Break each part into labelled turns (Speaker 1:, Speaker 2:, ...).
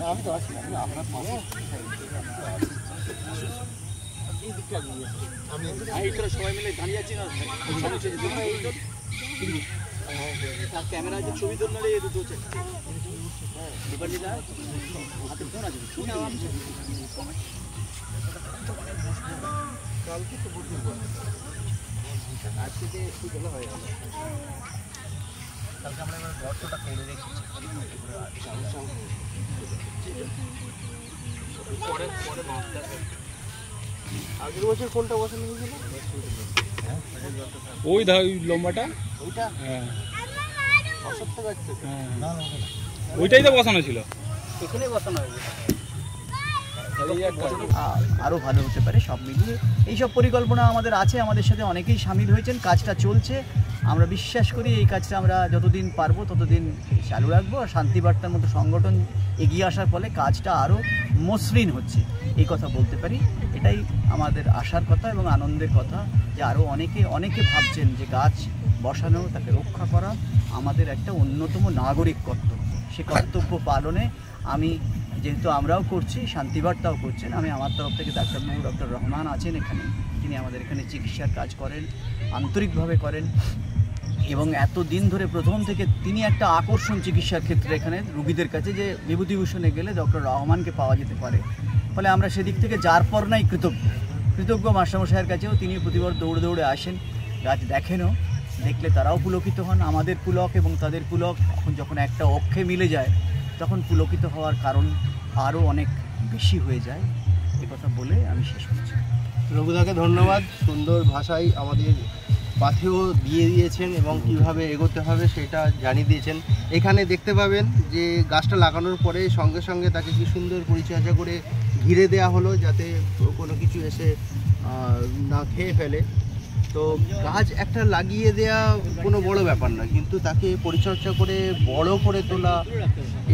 Speaker 1: আমি তো আছি আপনার পাশে সবাই মিলে দাঁড়িয়ে আছি না ক্যামেরা আছে ছবি ধরলে দুটো হাতে ফোন আছে কালকে তো বুঝতে আজকে যে একটু ভালো হয়ে গেল কালকে আমরা এবার গর্তটা করে রেখেছি পরে আগের বছর কোনটা বসানো হয়েছিল ওই লম্বাটা ওইটা হ্যাঁ ওইটাই তো বসানো ছিল এখানেই বসানো হয়েছে আরও ভালো হতে পারে সব মিলিয়ে এইসব পরিকল্পনা আমাদের আছে আমাদের সাথে অনেকেই সামিল হয়েছেন কাজটা চলছে আমরা বিশ্বাস করি এই কাজটা আমরা যতদিন পারবো ততদিন চালু রাখবো আর শান্তিবার্তার মতো সংগঠন এগিয়ে আসার ফলে কাজটা আরও মসৃণ হচ্ছে এই কথা বলতে পারি এটাই আমাদের আশার কথা এবং আনন্দের কথা যে আরও অনেকে ভাবছেন যে গাছ বসানো তাকে রক্ষা করা আমাদের একটা অন্যতম নাগরিক কর্তব্য সে কর্তব্য পালনে আমি যেহেতু আমরাও করছি শান্তিবার্তাও করছেন আমি আমার তরফ থেকে ডাক্তারবাবু ডক্টর রহমান আছেন এখানে তিনি আমাদের এখানে চিকিৎসার কাজ করেন আন্তরিকভাবে করেন এবং এত দিন ধরে প্রথম থেকে তিনি একটা আকর্ষণ চিকিৎসার ক্ষেত্রে এখানে রুগীদের কাছে যে বিভূতিভূষণে গেলে ডক্টর রহমানকে পাওয়া যেতে পারে ফলে আমরা সেদিক থেকে যার পর নাই কৃতজ্ঞ মাস্টারমশাইয়ের কাছেও তিনি প্রতিবার দৌড়ে দৌড়ে আসেন গাছ দেখেনও দেখলে তারাও পুলকিত হন আমাদের পুলক এবং তাদের পুলক যখন একটা অক্ষে মিলে যায় তখন পুলকিত হওয়ার কারণ আরও অনেক বেশি হয়ে যায় এ কথা বলে আমি শেষ করছি
Speaker 2: রঘুদাকে ধন্যবাদ সুন্দর ভাষায় আমাদের পাথেও দিয়ে দিয়েছেন এবং কিভাবে এগোতে হবে সেটা জানিয়ে দিয়েছেন এখানে দেখতে পাবেন যে গাছটা লাগানোর পরে সঙ্গে সঙ্গে তাকে কি সুন্দর পরিচর্যা করে ঘিরে দেওয়া হলো যাতে কোনো কিছু এসে না খেয়ে ফেলে তো গাছ একটা লাগিয়ে দেওয়া কোনো বড় ব্যাপার না কিন্তু তাকে পরিচর্যা করে বড় করে তোলা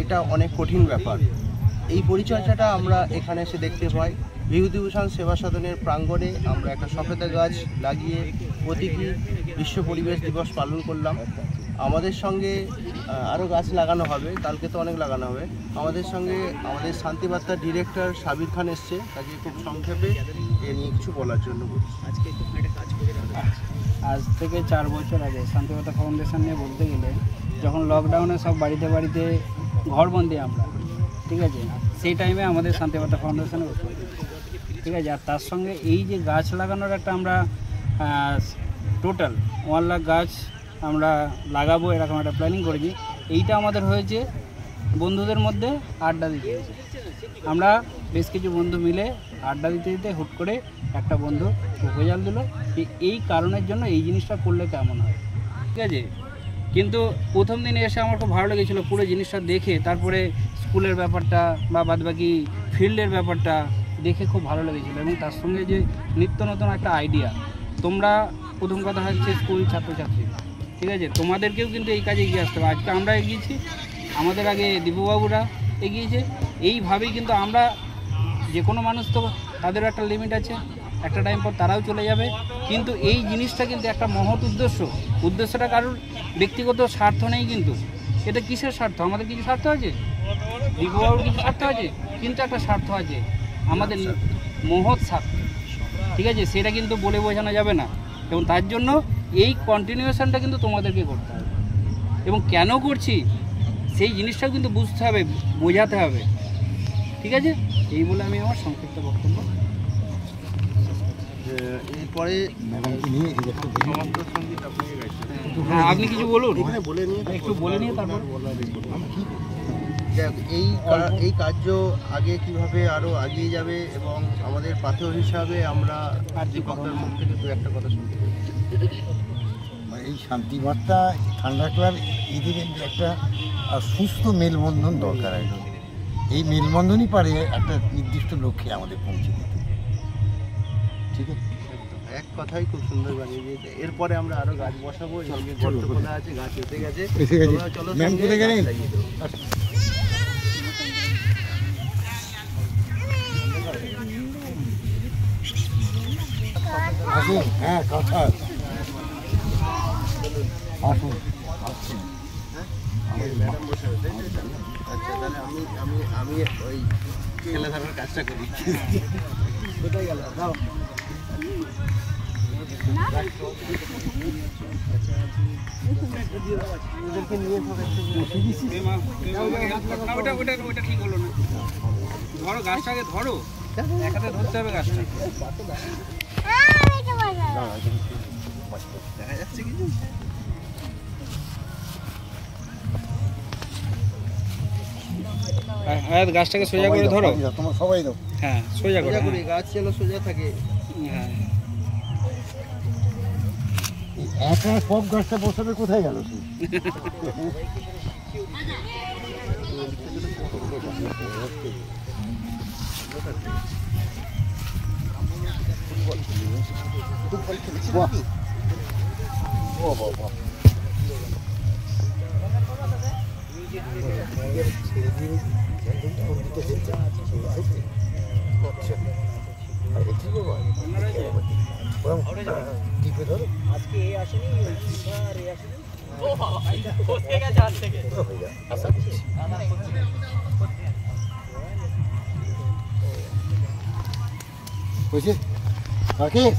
Speaker 2: এটা অনেক কঠিন ব্যাপার এই পরিচর্যাটা আমরা এখানে এসে দেখতে পাই বিভূতিভূষণ সেবা সদনের প্রাঙ্গণে আমরা একটা সফেদা গাছ লাগিয়ে প্রতীকী বিশ্ব পরিবেশ দিবস পালন করলাম আমাদের সঙ্গে আরও গাছ লাগানো হবে কালকে তো অনেক লাগানো হবে আমাদের সঙ্গে আমাদের শান্তিবার্তার ডিরেক্টর সাবির খান এসছে তাকে খুব সংক্ষেপে এ নিয়ে কিছু বলার জন্য বলছি
Speaker 3: আজ থেকে 4 বছর আগে শান্তিবার্তা ফাউন্ডেশন নিয়ে বলতে গেলে যখন লকডাউনে সব বাড়িতে বাড়িতে ঘরবন্দি আমরা ঠিক আছে সেই টাইমে আমাদের শান্তিবার্তা ফাউন্ডেশনে বসে ঠিক আছে আর তার সঙ্গে এই যে গাছ লাগানোর একটা আমরা টোটাল 1 লাখ গাছ আমরা লাগাবো এরকম একটা প্ল্যানিং করেছি এইটা আমাদের হয়েছে বন্ধুদের মধ্যে আড্ডা দিতে হয়েছে আমরা বেশ কিছু বন্ধু মিলে আড্ডা দিতে দিতে হুট করে একটা বন্ধু প্রপোজাল দিল এই কারণের জন্য এই জিনিসটা করলে কেমন হয় ঠিক আছে কিন্তু প্রথম দিনে এসে আমার খুব ভালো লেগেছিলো পুরো জিনিসটা দেখে তারপরে স্কুলের ব্যাপারটা বা বাদবাকি ফিল্ডের ব্যাপারটা দেখে খুব ভালো লেগেছিলো এবং তার সঙ্গে যে নিত্য নতুন একটা আইডিয়া তোমরা প্রথম কথা হচ্ছে স্কুল ছাত্রছাত্রী ঠিক আছে তোমাদেরকেও কিন্তু এই কাজে এগিয়ে আসতে হবে আজকে আমরা এগিয়েছি আমাদের আগে দীপুবাবুরা এগিয়েছে এইভাবেই কিন্তু আমরা যে কোনো মানুষ তো তাদেরও একটা লিমিট আছে একটা টাইম পর তারাও চলে যাবে কিন্তু এই জিনিসটা কিন্তু একটা মহৎ উদ্দেশ্যটা কারোর ব্যক্তিগত স্বার্থ নেই কিন্তু এটা কিসের স্বার্থ আমাদের কিছু স্বার্থ আছে দীপুবাবুর কিছু স্বার্থ আছে কিন্তু একটা স্বার্থ আছে আমাদের মহৎ স্বার্থ ঠিক আছে সেটা কিন্তু বলে বোঝানো যাবে না এবং তার জন্য এই কন্টিনিউয়েশনটা কিন্তু তোমাদেরকে করতে হবে এবং কেন করছি সেই জিনিসটাও কিন্তু বুঝতে হবে বোঝাতে হবে ঠিক আছে এই বলে আমি আমার সংক্ষিপ্ত বক্তব্য
Speaker 2: এরপরে
Speaker 3: আপনি কিছু বলুন একটু বলে নিয়ে তারপর
Speaker 2: এই কার্য আগে কিভাবে আরও এগিয়ে যাবে এবং আমাদের পাথেয় হিসাবে আমরা দীপকদার মুখ থেকে দু একটা কথা শুনতে পাই
Speaker 4: এই শান্তিবার্তা ঠান্ডা ক্লাব এদের একটা সুস্থ মেলবন্ধন দরকার একদম এই মেলবন্ধনই পারে একটা নির্দিষ্ট লক্ষ্যে আমাদের পৌঁছে দিতে ঠিক আছে
Speaker 2: এক কথাই খুব সুন্দর বানিয়ে দিয়েছে এরপরে আমরা আরো গাছ বসাবো গর্ত খোলা আছে গাছ এসে গেছে চলো
Speaker 4: আসুন হ্যাঁ কথা আসুন আসুন
Speaker 2: ম্যাডাম বসে আছে আচ্ছা তাহলে আমি আমি আমি ওই খেলে ধরার কাজটা করি কোথায় গেল দাও ওদেরকে নিয়ে
Speaker 3: ওটা ঠিক হলো না, ধরো গাছটাকে, ধরো এক হাতে ধরতে হবে গাছটা।
Speaker 2: দেখা যাচ্ছে কিছু
Speaker 3: হ্যাঁ, গাছটাকে সোজা করে ধরো।
Speaker 4: তোমার সবাই দাও।
Speaker 3: হ্যাঁ, সোজা করে,
Speaker 2: সোজা করে গাছ যেন সোজা থাকে।
Speaker 3: হ্যাঁ।
Speaker 4: একা সব গাছটা বসাবে, কোথায় গেল সে? বাহ। ও বাবা,
Speaker 1: আজকে এই আসেনি, আর এই আসেনি, ও বাবা ফসকে গেছে হাত থেকে।
Speaker 4: হয়েছে রাকেশ?